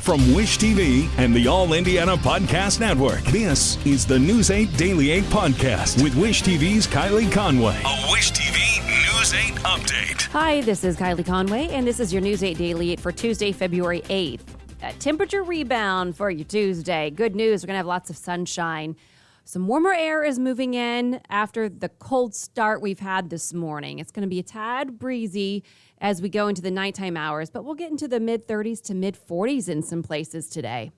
From Wish TV and the All Indiana Podcast Network, this is the News 8 Daily 8 Podcast with Wish TV's Kylie Conway. A Wish TV News 8 update. Hi, this is Kylie Conway, and this is your News 8 Daily 8 for Tuesday, February 8th. A temperature rebound for your Tuesday. Good news, we're going to have lots of sunshine. Some warmer air is moving in after the cold start we've had this morning. It's going to be a tad breezy as we go into the nighttime hours, but we'll get into the mid-30s to mid-40s in some places today.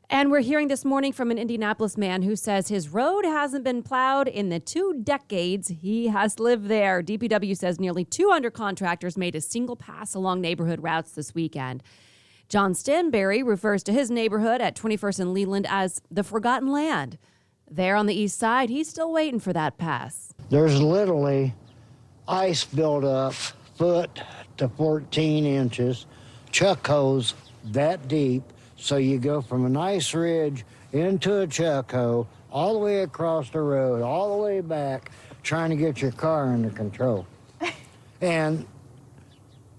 And we're hearing this morning from an Indianapolis man who says his road hasn't been plowed in the 2 decades he has lived there. DPW says nearly 200 contractors made a single pass along neighborhood routes this weekend. John Stanberry refers to his neighborhood at 21st and Leland as the Forgotten Land. There on the east side, he's still waiting for that pass. There's literally ice built up foot to 14 inches, chuck hose that deep, so you go from a nice ridge into a chuck hole, all the way across the road, all the way back, trying to get your car under control. And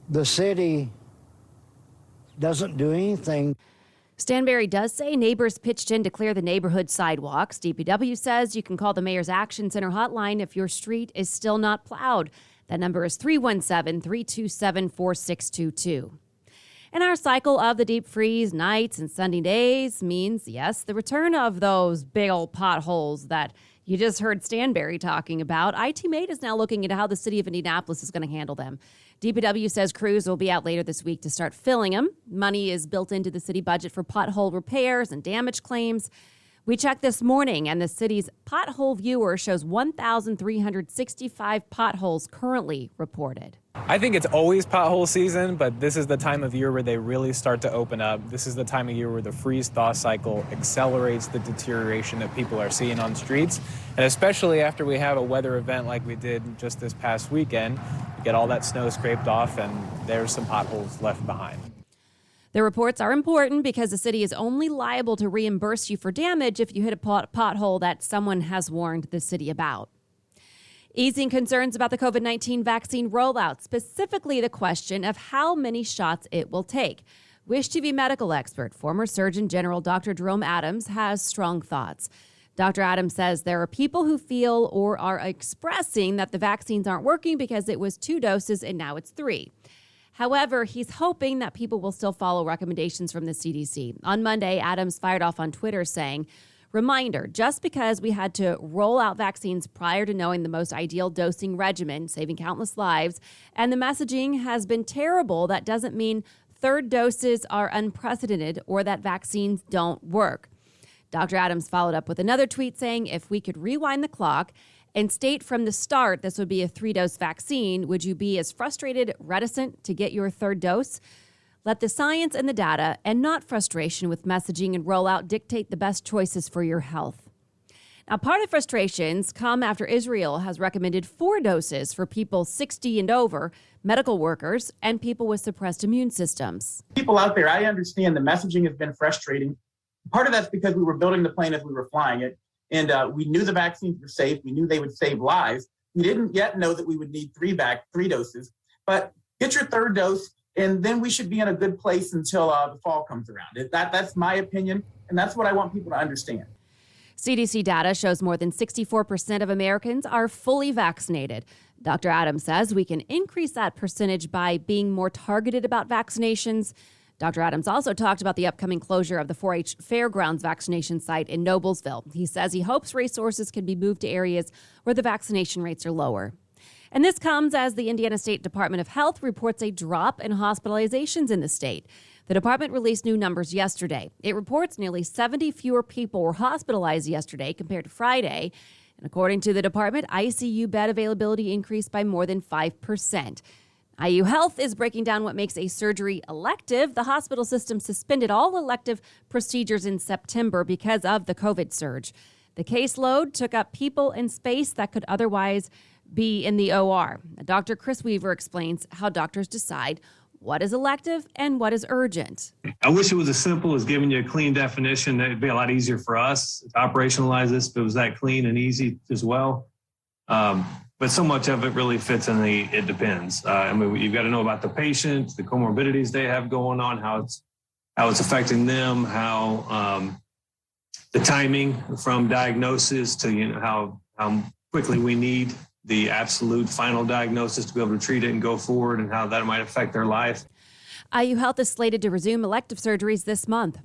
the city doesn't do anything. Stanberry does say neighbors pitched in to clear the neighborhood sidewalks. DPW says you can call the Mayor's Action Center hotline if your street is still not plowed. That number is 317-327-4622. And our cycle of the deep freeze nights and sunny days means, yes, the return of those big old potholes that you just heard Stanberry talking about. IT-Mate is now looking into how the city of Indianapolis is going to handle them. DPW says crews will be out later this week to start filling them. Money is built into the city budget for pothole repairs and damage claims. We checked this morning, and the city's pothole viewer shows 1,365 potholes currently reported. I think it's always pothole season, but this is the time of year where they really start to open up. This is the time of year where the freeze-thaw cycle accelerates the deterioration that people are seeing on streets. And especially after we have a weather event like we did just this past weekend, you get all that snow scraped off and there's some potholes left behind. The reports are important because the city is only liable to reimburse you for damage if you hit a pothole that someone has warned the city about. Easing concerns about the COVID-19 vaccine rollout, specifically the question of how many shots it will take. Wish TV medical expert, former Surgeon General Dr. Jerome Adams, has strong thoughts. Dr. Adams says there are people who feel or are expressing that the vaccines aren't working because it was 2 doses and now it's 3. However, he's hoping that people will still follow recommendations from the CDC. On Monday, Adams fired off on Twitter saying, "Reminder, just because we had to roll out vaccines prior to knowing the most ideal dosing regimen, saving countless lives, and the messaging has been terrible, that doesn't mean third doses are unprecedented or that vaccines don't work." Dr. Adams followed up with another tweet saying, "If we could rewind the clock and state from the start this would be a 3-dose vaccine, would you be as frustrated, reticent to get your 3rd dose? Let the science and the data, and not frustration with messaging and rollout, dictate the best choices for your health." Now, part of frustrations come after Israel has recommended 4 doses for people 60 and over, medical workers, and people with suppressed immune systems. People out there, I understand the messaging has been frustrating. Part of that's because we were building the plane as we were flying it. And we knew the vaccines were safe. We knew they would save lives. We didn't yet know that we would need 3 doses. But get your 3rd dose, and then we should be in a good place until the fall comes around. That's my opinion, and that's what I want people to understand. CDC data shows more than 64% of Americans are fully vaccinated. Dr. Adams says we can increase that percentage by being more targeted about vaccinations. Dr. Adams also talked about the upcoming closure of the 4-H Fairgrounds vaccination site in Noblesville. He says he hopes resources can be moved to areas where the vaccination rates are lower. And this comes as the Indiana State Department of Health reports a drop in hospitalizations in the state. The department released new numbers yesterday. It reports nearly 70 fewer people were hospitalized yesterday compared to Friday. And according to the department, ICU bed availability increased by more than 5%. IU Health is breaking down what makes a surgery elective. The hospital system suspended all elective procedures in September because of the COVID surge. The caseload took up people and space that could otherwise be in the OR. Dr. Chris Weaver explains how doctors decide what is elective and what is urgent. I wish it was as simple as giving you a clean definition. It'd be a lot easier for us to operationalize this if it was that clean and easy as well. But so much of it really fits in the it depends. You've got to know about the patient, the comorbidities they have going on, how how it's affecting them, how the timing from diagnosis to how quickly we need the absolute final diagnosis to be able to treat it and go forward, and how that might affect their life. IU Health is slated to resume elective surgeries this month.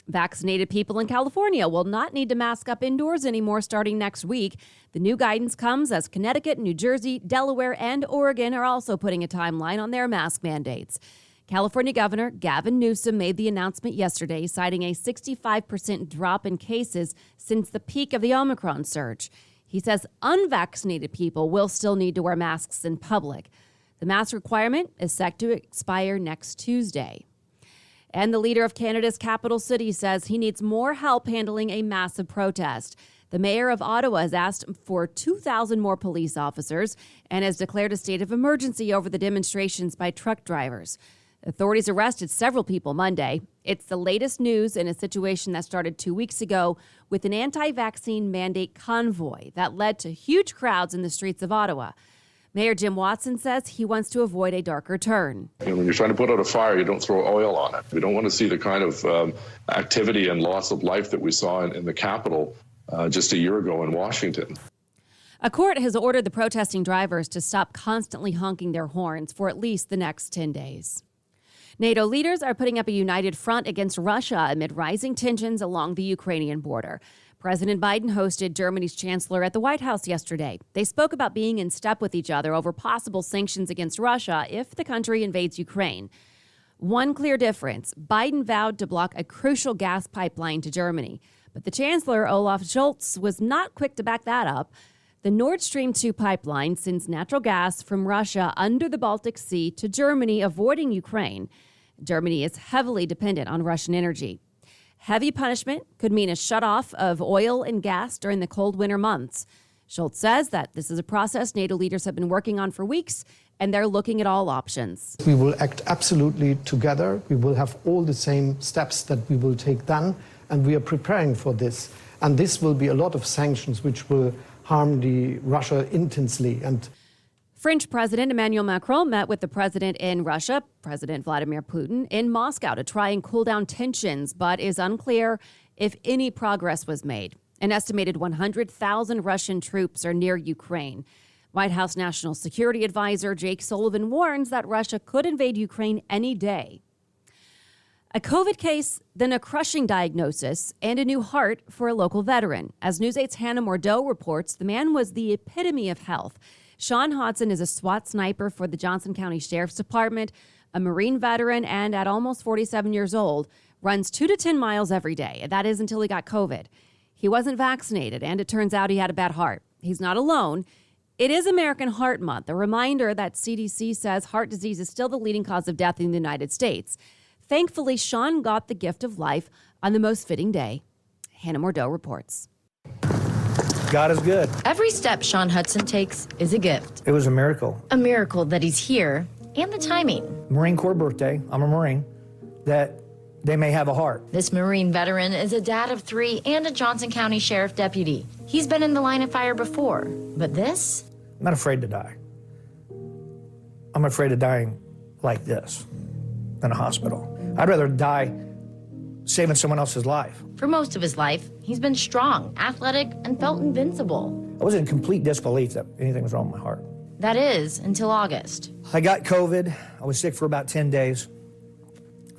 Vaccinated people in California will not need to mask up indoors anymore starting next week. The new guidance comes as Connecticut, New Jersey, Delaware, and Oregon are also putting a timeline on their mask mandates. California Governor Gavin Newsom made the announcement yesterday, citing a 65% drop in cases since the peak of the Omicron surge. He says unvaccinated people will still need to wear masks in public. The mask requirement is set to expire next Tuesday. And the leader of Canada's capital city says he needs more help handling a massive protest. The mayor of Ottawa has asked for 2,000 more police officers and has declared a state of emergency over the demonstrations by truck drivers. Authorities arrested several people Monday. It's the latest news in a situation that started 2 weeks ago with an anti-vaccine mandate convoy that led to huge crowds in the streets of Ottawa. Mayor Jim Watson says he wants to avoid a darker turn. When you're trying to put out a fire, you don't throw oil on it. We don't want to see the kind of activity and loss of life that we saw in the Capitol just a year ago in Washington. A court has ordered the protesting drivers to stop constantly honking their horns for at least the next 10 days. NATO leaders are putting up a united front against Russia amid rising tensions along the Ukrainian border. President Biden hosted Germany's chancellor at the White House yesterday. They spoke about being in step with each other over possible sanctions against Russia if the country invades Ukraine. One clear difference: Biden vowed to block a crucial gas pipeline to Germany. But the chancellor, Olaf Scholz, was not quick to back that up. The Nord Stream 2 pipeline sends natural gas from Russia under the Baltic Sea to Germany, avoiding Ukraine. Germany is heavily dependent on Russian energy. Heavy punishment could mean a shutoff of oil and gas during the cold winter months. Scholz says that this is a process NATO leaders have been working on for weeks, and they're looking at all options. We will act absolutely together. We will have all the same steps that we will take then, and we are preparing for this. And this will be a lot of sanctions which will harm Russia intensely. And French President Emmanuel Macron met with the president in Russia, President Vladimir Putin, in Moscow to try and cool down tensions, but is unclear if any progress was made. An estimated 100,000 Russian troops are near Ukraine. White House National Security Advisor Jake Sullivan warns that Russia could invade Ukraine any day. A COVID case, then a crushing diagnosis, and a new heart for a local veteran. As News 8's Hannah Mordeau reports, the man was the epitome of health. Sean Hodson is a SWAT sniper for the Johnson County Sheriff's Department, a Marine veteran, and at almost 47 years old, runs 2 to 10 miles every day. That is until he got COVID. He wasn't vaccinated, and it turns out he had a bad heart. He's not alone. It is American Heart Month, a reminder that CDC says heart disease is still the leading cause of death in the United States. Thankfully, Sean got the gift of life on the most fitting day. Hannah Mordeau reports. God is good. Every step Sean Hudson takes is a gift. It was a miracle. A miracle that he's here and the timing. Marine Corps birthday, I'm a Marine, that they may have a heart. This Marine veteran is a dad of 3 and a Johnson County Sheriff deputy. He's been in the line of fire before, but this? I'm not afraid to die. I'm afraid of dying like this than a hospital. I'd rather die saving someone else's life. For most of his life, he's been strong, athletic, and felt invincible. I was in complete disbelief that anything was wrong with my heart. That is, until August. I got COVID. I was sick for about 10 days.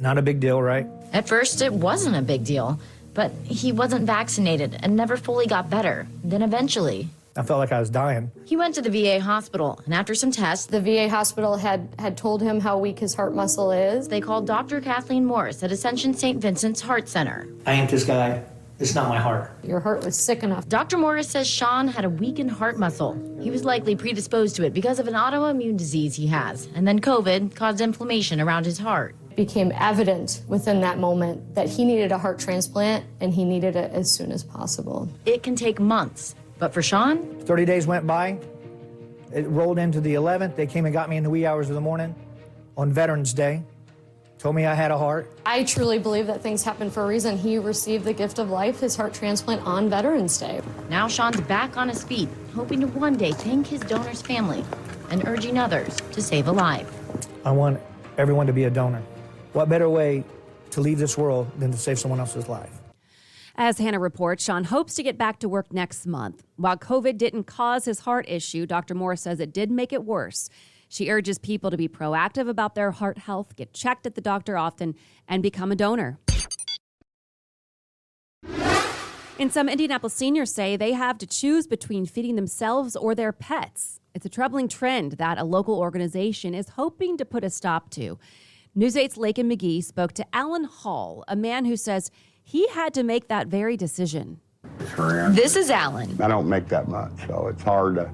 Not a big deal, right? At first, it wasn't a big deal, but he wasn't vaccinated and never fully got better. Then eventually, I felt like I was dying. he went to the VA hospital, and after some tests, The VA hospital had told him how weak his heart muscle is. they called Dr. Kathleen Morris at Ascension St. Vincent's Heart Center. I ain't this guy. It's not my heart. Your heart was sick enough. Dr. Morris says Sean had a weakened heart muscle. He was likely predisposed to it because of an autoimmune disease he has, and then COVID caused inflammation around his heart. It became evident within that moment that he needed a heart transplant, and he needed it as soon as possible. It can take months, but for Sean, 30 days went by. It rolled into the 11th. They came and got me in the wee hours of the morning on Veterans Day. Told me I had a heart. I truly believe that things happen for a reason. He received the gift of life, his heart transplant, on Veterans Day. now Sean's back on his feet, hoping to one day thank his donor's family and urging others to save a life. I want everyone to be a donor. What better way to leave this world than to save someone else's life. As Hannah reports, Sean hopes to get back to work next month. While COVID didn't cause his heart issue, Dr. Moore says it did make it worse. She urges people to be proactive about their heart health, get checked at the doctor often, and become a donor. And some Indianapolis seniors say they have to choose between feeding themselves or their pets. It's a troubling trend that a local organization is hoping to put a stop to. News 8's Lakin McGee spoke to Alan Hall, a man who says he had to make that very decision. This is Alan. I don't make that much, so it's hard to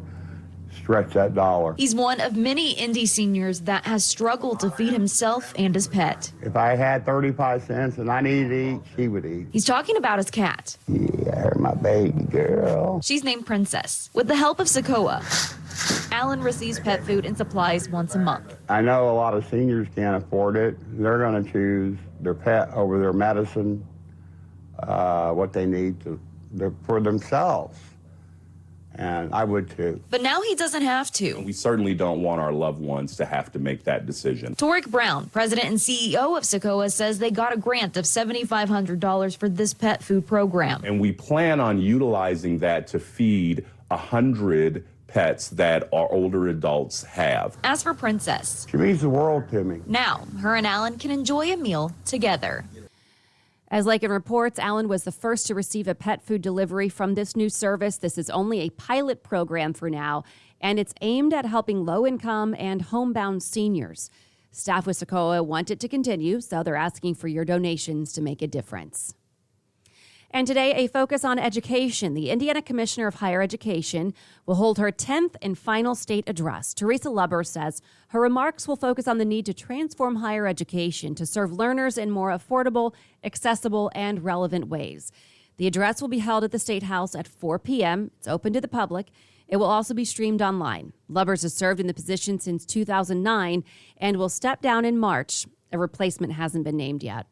stretch that dollar. He's one of many Indy seniors that has struggled to feed himself and his pet. If I had 35 cents and I needed to eat, she would eat. He's talking about his cat. Yeah, my baby girl. She's named Princess. With the help of Socoa, Alan receives pet food and supplies once a month. I know a lot of seniors can't afford it. They're going to choose their pet over their medicine, what they need for themselves. And I would too. But now he doesn't have to. We certainly don't want our loved ones to have to make that decision. Toric Brown, president and CEO of Socoa, says they got a grant of $7,500 for this pet food program. And we plan on utilizing that to feed 100 pets that our older adults have. As for Princess, she means the world to me. Now, her and Alan can enjoy a meal together. As Lakin reports, Alan was the first to receive a pet food delivery from this new service. This is only a pilot program for now, and it's aimed at helping low-income and homebound seniors. Staff with Socoa want it to continue, so they're asking for your donations to make a difference. And today, a focus on education. The Indiana Commissioner of Higher Education will hold her 10th and final state address. Teresa Lubber says her remarks will focus on the need to transform higher education to serve learners in more affordable, accessible, and relevant ways. The address will be held at the State House at 4 p.m. It's open to the public. It will also be streamed online. Lubbers has served in the position since 2009 and will step down in March. A replacement hasn't been named yet.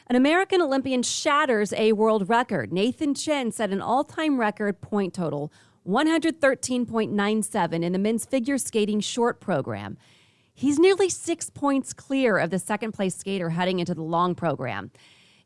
An American Olympian shatters a world record. Nathan Chen set an all-time record point total, 113.97 in the men's figure skating short program. He's nearly 6 points clear of the second-place skater heading into the long program.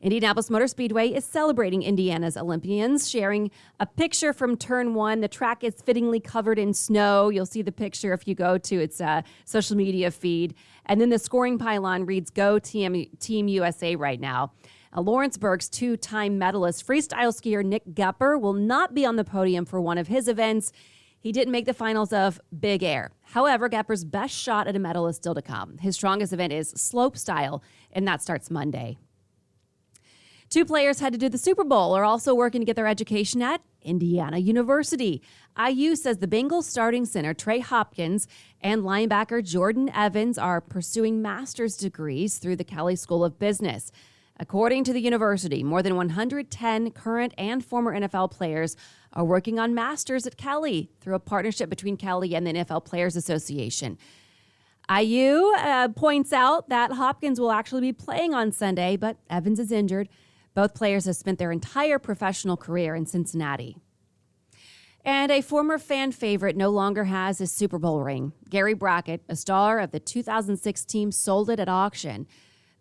Indianapolis Motor Speedway is celebrating Indiana's Olympians, sharing a picture from Turn 1. The track is fittingly covered in snow. You'll see the picture if you go to its social media feed. And then the scoring pylon reads, "Go Team USA" right now. Lawrenceburg's two-time medalist freestyle skier Nick Gepper will not be on the podium for one of his events. He didn't make the finals of Big Air. However, Gepper's best shot at a medal is still to come. His strongest event is slopestyle, and that starts Monday. Two players headed to the Super Bowl are also working to get their education at Indiana University. IU says the Bengals starting center Trey Hopkins and linebacker Jordan Evans are pursuing master's degrees through the Kelley School of Business. According to the university, more than 110 current and former NFL players are working on masters at Kelley through a partnership between Kelley and the NFL Players Association. IU points out that Hopkins will actually be playing on Sunday, but Evans is injured. Both players have spent their entire professional career in Cincinnati. And a former fan favorite no longer has his Super Bowl ring. Gary Brackett, a star of the 2006 team, sold it at auction.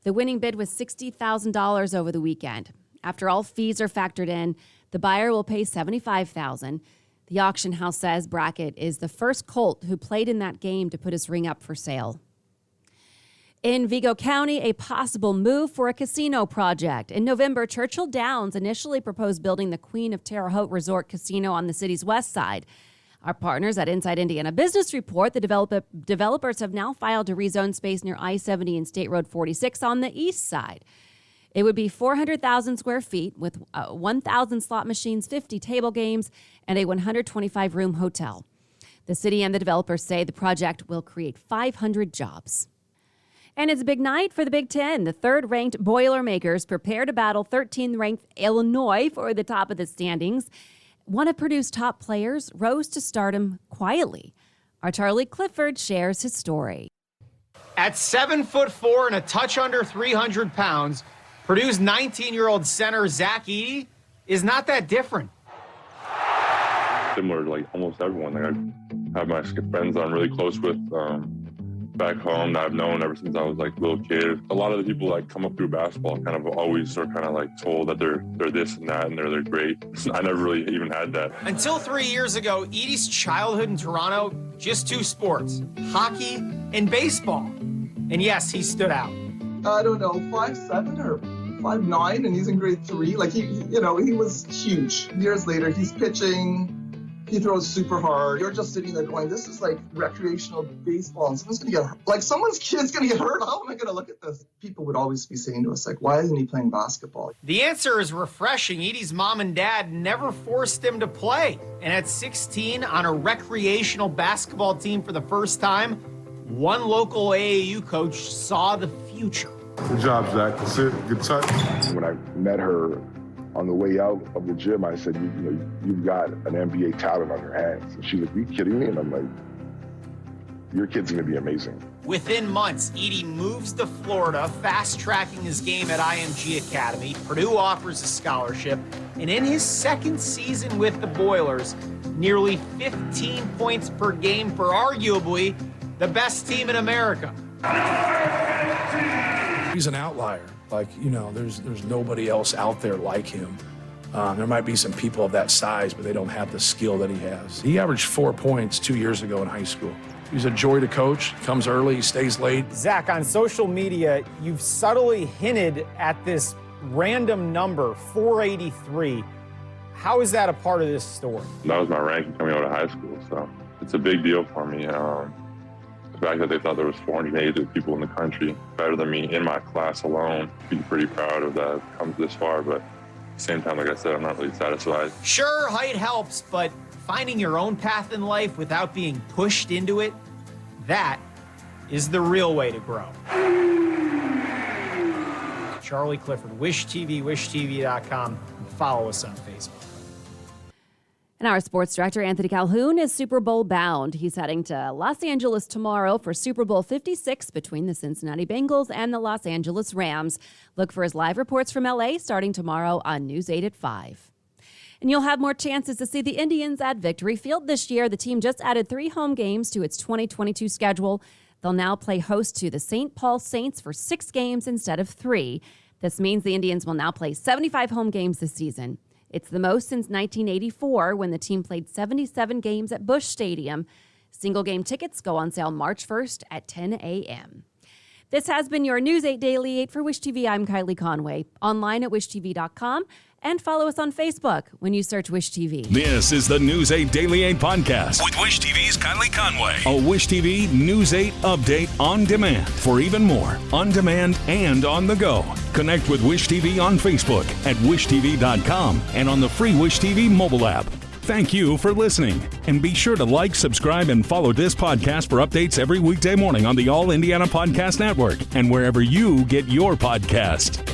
The winning bid was $60,000 over the weekend. After all fees are factored in, the buyer will pay $75,000. The auction house says Brackett is the first Colt who played in that game to put his ring up for sale. In Vigo County, a possible move for a casino project. In November, Churchill Downs initially proposed building the Queen of Terre Haute Resort Casino on the city's west side. Our partners at Inside Indiana Business report the developers have now filed to rezone space near I-70 and State Road 46 on the east side. It would be 400,000 square feet with 1,000 slot machines, 50 table games, and a 125-room hotel. The city and the developers say the project will create 500 jobs. And it's a big night for the Big Ten. The third-ranked Boilermakers prepare to battle 13th-ranked Illinois for the top of the standings. One of Purdue's top players rose to stardom quietly. Our Charlie Clifford shares his story. At 7'4" and a touch under 300 pounds, Purdue's 19-year-old center Zach Edey is not that different. Similar to like almost everyone. Like I have my friends I'm really close with. back home that I've known ever since I was like a little kid. A lot of the people like come up through basketball kind of always are kind of like told that they're this and that and they're great. I never really even had that. Until 3 years ago, Edie's childhood in Toronto, just two sports, hockey and baseball. And yes, he stood out. I don't know, 5'7" or 5'9", and he's in grade 3. Like he was huge. Years later, he's pitching. He throws super hard. You're just sitting there going, this is like recreational baseball, and someone's kid's gonna get hurt. How am I gonna look at this? People would always be saying to us, like, why isn't he playing basketball? The answer is refreshing. Edie's mom and dad never forced him to play. And at 16, on a recreational basketball team for the first time, one local AAU coach saw the future. Good job, Zach. That's it. Good touch. When I met her on the way out of the gym, I said, you've got an NBA talent on your hands. And she's like, are you kidding me? And I'm like, your kid's gonna be amazing. Within months, Edie moves to Florida, fast-tracking his game at IMG Academy. Purdue offers a scholarship. And in his second season with the Boilers, nearly 15 points per game for arguably the best team in America. He's an outlier. There's nobody else out there like him. There might be some people of that size, but they don't have the skill that he has. He averaged 4 points 2 years ago in high school. He's a joy to coach, comes early, stays late. Zach, on social media, you've subtly hinted at this random number, 483. How is that a part of this story? That was my ranking coming out of high school, so it's a big deal for me. The fact that they thought there was 480 people in the country, better than me in my class alone, be pretty proud of that. Come this far, but at the same time, like I said, I'm not really satisfied. Sure, height helps, but finding your own path in life without being pushed into it, that is the real way to grow. Charlie Clifford, Wish TV, wishtv.com, and follow us on Facebook. And our sports director, Anthony Calhoun, is Super Bowl bound. He's heading to Los Angeles tomorrow for Super Bowl 56 between the Cincinnati Bengals and the Los Angeles Rams. Look for his live reports from L.A. starting tomorrow on News 8 at 5. And you'll have more chances to see the Indians at Victory Field this year. The team just added 3 home games to its 2022 schedule. They'll now play host to the St. Paul Saints for 6 games instead of 3. This means the Indians will now play 75 home games this season. It's the most since 1984 when the team played 77 games at Busch Stadium. Single-game tickets go on sale March 1st at 10 a.m. This has been your News 8 Daily 8 for Wish TV. I'm Kylie Conway. Online at wishtv.com and follow us on Facebook when you search Wish TV. This is the News 8 Daily 8 podcast with Wish TV's Kylie Conway. A Wish TV News 8 update on demand. For even more, on demand and on the go. Connect with Wish TV on Facebook at wishtv.com and on the free Wish TV mobile app. Thank you for listening. And be sure to like, subscribe, and follow this podcast for updates every weekday morning on the All Indiana Podcast Network and wherever you get your podcast.